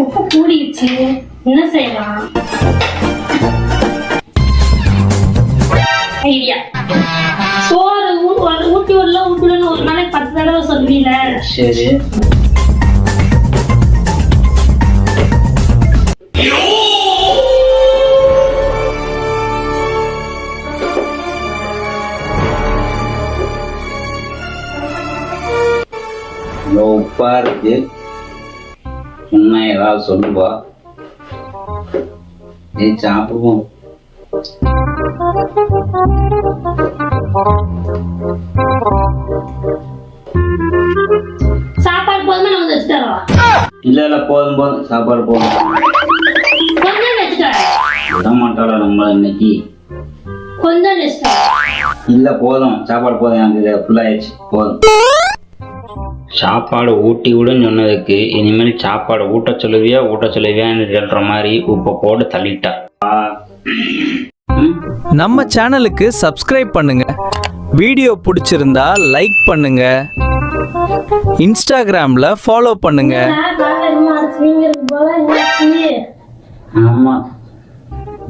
உப்பு கூடிடுச்சு, என்ன செய்யலாம்? ஐடியா, சோறு ஊட்டி விடல ஒரு நாளைக்கு 10 தடவை சொல்லுவீல. சரி, உப்பா இருக்கு, உண்மை ஏதாவது சொல்லுவா, நீ சாப்பிடுவோம். சாப்பாடு போதுமே நான் வந்து வச்சுட்டா? இல்ல போதும் போதும், சாப்பாடு போதும். கொஞ்சம் வச்சுட்டா விட மாட்டாளா நம்மள இன்னைக்கு? கொஞ்சம் வச்சுட்டா? இல்ல போதும், சாப்பாடு போதும், எனக்கு ஃபுல்லாயிடுச்சு, போதும். சாப்பாடு ஊட்டி விடுன்னு சொன்னதுக்கு இனிமேல் சாப்பாடு ஊட்ட சொல்லுவியான்னு சொல்ற மாதிரி உப்பை போட்டு தள்ளிட்டா. நம்ம சேனலுக்கு சப்ஸ்கிரைப் பண்ணுங்க, வீடியோ பிடிச்சிருந்தா லைக் பண்ணுங்க, இன்ஸ்டாகிராம்ல ஃபாலோ பண்ணுங்க. ஆமா,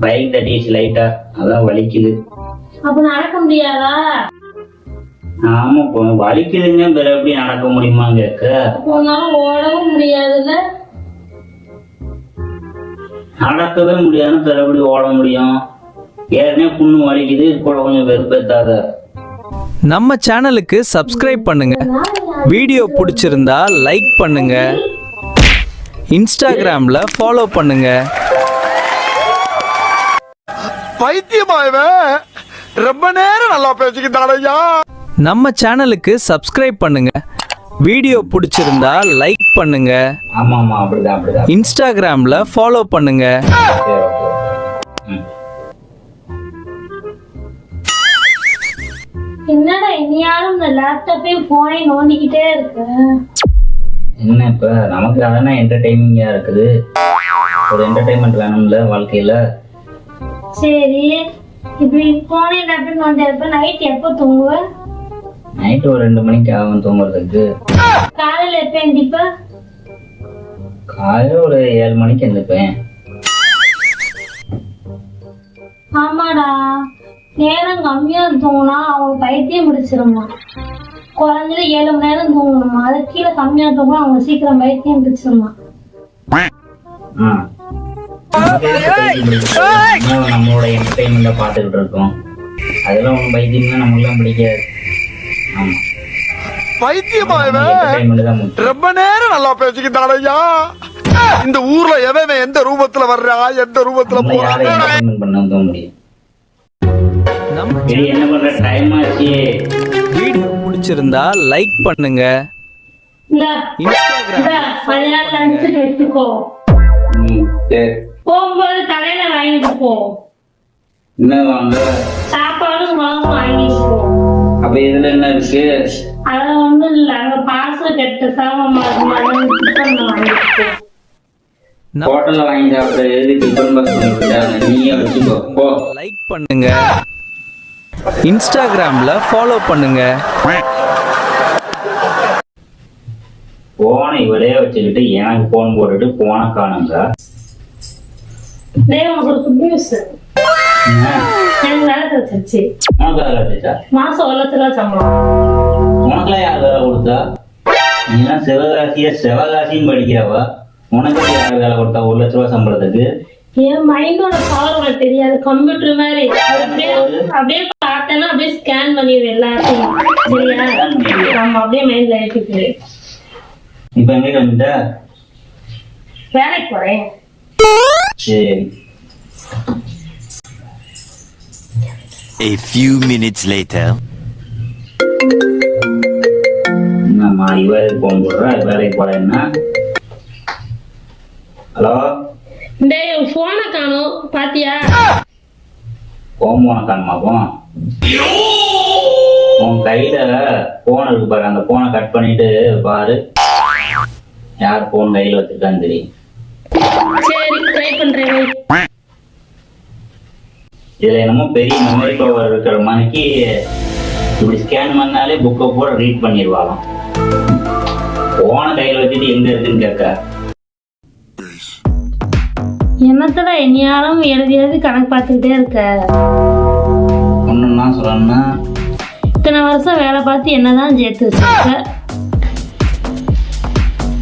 பைக் தட்டிச்சு லைட்டா, அதான் வலிக்குது. அப்ப நடக்க முடியாதா? ஆமா, வலிக்குதுங்க, வேற எப்படி நடக்க முடியுமா கேக்க? ஓடவும் முடியாதுல்ல. நடக்கவே முடியாதுன்னு வேற எப்படி ஓட முடியும்? ஏற்கனவே புண்ணு வலிக்குது, கூட கொஞ்சம் வெறுப்பேத்தாத. நம்ம சேனலுக்கு சப்ஸ்கிரைப் பண்ணுங்க, வீடியோ பிடிச்சிருந்தா லைக் பண்ணுங்க, இன்ஸ்டாகிராம்ல ஃபாலோ பண்ணுங்க. பைத்தியமாயவே ரொம்ப நேரம் நல்லா பேசிக்கிட்டாடையா. நம்ம சேனலுக்கு சப்ஸ்கிரைப் பண்ணுங்க, வீடியோ பிடிச்சிருந்தா லைக் பண்ணுங்க. ஆமா ஆமா, அப்படிதான். இன்ஸ்டாகிராம்ல ஃபாலோ பண்ணுங்க. என்னடா இனியாலும் இந்த லேப்டாப்பையும் போனையும் நோண்டிக்கிட்டே இருக்கு? என்ன இப்ப நமக்கு அதானே என்டர்டைனிங்கா இருக்குது, ஒரு என்டர்டைன்மெண்ட் வேணும்ல வாழ்க்கையில. சரி, இப்படி போனையும் லேப்டாப் நோண்டி இருப்ப, நைட் எப்போ தூங்குவ? நைட்டு ஒரு 2 மணிக்கு ஆகும் தூங்குறதுக்கு. காலையில எப்ப எந்திப்ப? காலையில ஒரு 7 மணிக்கு எந்திப்பேன். ஆமாடா, நேரம் கம்மியா தூங்கினா அவங்க பைத்தியம் பிடிச்சிருமா. குறைஞ்சது 7 மணி நேரம் தூங்கணுமா, அது கீழே கம்மியா தூங்கினா அவங்க சீக்கிரம் பைத்தியம் பிடிச்சிருமா. நம்மளோட என்டர்டைன்மெண்ட பாத்துக்கிட்டு இருக்கோம், அதெல்லாம் ஒன்றும் பைத்தியம் நமக்குலாம் பிடிக்காது. ஆமா, ரொம்ப நேரம் நல்லா பேசிக்கிட்டாடையா. இந்த ஊர்ல எவன் எந்த ரூபத்துல வர்றா, எந்த ரூபத்துல பண்ண முடியும். என்ன பண்ற, டைம் ஆச்சு. வீடியோ பிடிச்சிருந்தா லைக் பண்ணுங்க, போகும்போது கடையில வாங்கிட்டு போ. என்ன வாங்க? சாப்பாடும் வாங்கிட்டு போ. அப்ப இதுல என்ன இருக்கு? அது ஒண்ணும் இல்ல, அங்க பாச கெட்ட சாமான் ஹோட்டல்ல வாங்கி சாப்பிட எதுக்கு டிஃபன் பாக்ஸ் பண்ணிட்டாங்க? நீயே வச்சுக்கோ, போ. லைக் பண்ணுங்க, இன்ஸ்டாகிராம்ல ஃபாலோ பண்ணுங்க. போனை இவரே வச்சுக்கிட்டு எனக்கு போன் போட்டுட்டு போன காணுங்க. மாசம் 1 லட்ச ரூபா சம்பளம். உனக்குலாம் யார் வேலை கொடுத்தா? நீலாம் சிவகாசின்னு படிக்கிறவா, உனக்கு யார் வேலை கொடுத்தா 1 லட்ச ரூபா சம்பளத்துக்கு? என் மைண்டோட பவர் உனக்கு தெரியாது, கம்ப்யூட்டர் மாதிரி. அப்படியே பார்த்தேன்னா அப்படியே ஸ்கேன் பண்ணிடுது எல்லாத்தையும். சரியா? நம்ம அப்படியே மைண்ட்ல ஏற்றிட்டு. இப்ப எங்க வந்துட்ட? வேலைக்கு போறேன். சரி. A few minutes later. என்னம்மா இவருக்கு போன் போடுறா, வேலைக்கு போறேன்னா? ஹலோ, டேய் போனை காணோம், பாத்தியா? போன காணுமாக்கும்? உன் கையில போன் இருக்கு பாரு, அந்த போனை கட் பண்ணிட்டு பாரு, யார் போன் கையில வச்சிருக்கான்னு தெரியும். சரி, ட்ரை பண்றேன். இதுல என்னமோ பெரிய மெமரி பவர் இருக்கிற மாதிரிக்கு இப்படி ஸ்கேன் பண்ணாலே புக்கை பூரா ரீட் பண்ணிடுவாளாம். போன கையில் வச்சுட்டு எங்க இருக்குன்னு கேட்க. என்னத்தடா எந்நேரம் எழுதி எழுதி கணக்கு பார்த்துக்கிட்டே இருக்க? ஒன்றுன்னா சொல்லணும்னா இத்தனை வருஷம் வேலை பார்த்து என்னதான் சேர்த்து வச்சிருக்க?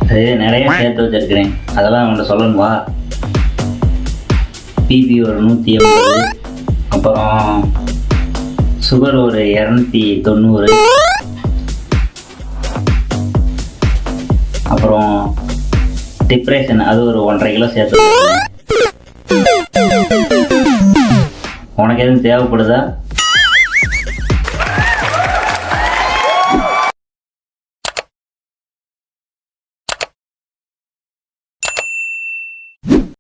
அது நிறைய சேர்த்து வச்சிருக்கிறேன், அதெல்லாம் அவன்கிட்ட சொல்லணுமா? பிபி ஒரு 180, அப்புறம் சுகர் ஒரு 290, அப்புறம் டிப்ரெஷன் அது ஒரு 1.5 கிலோ சேர்த்து வச்சிருக்கேன். உனக்கு எதுவும் தேவைப்படுதா?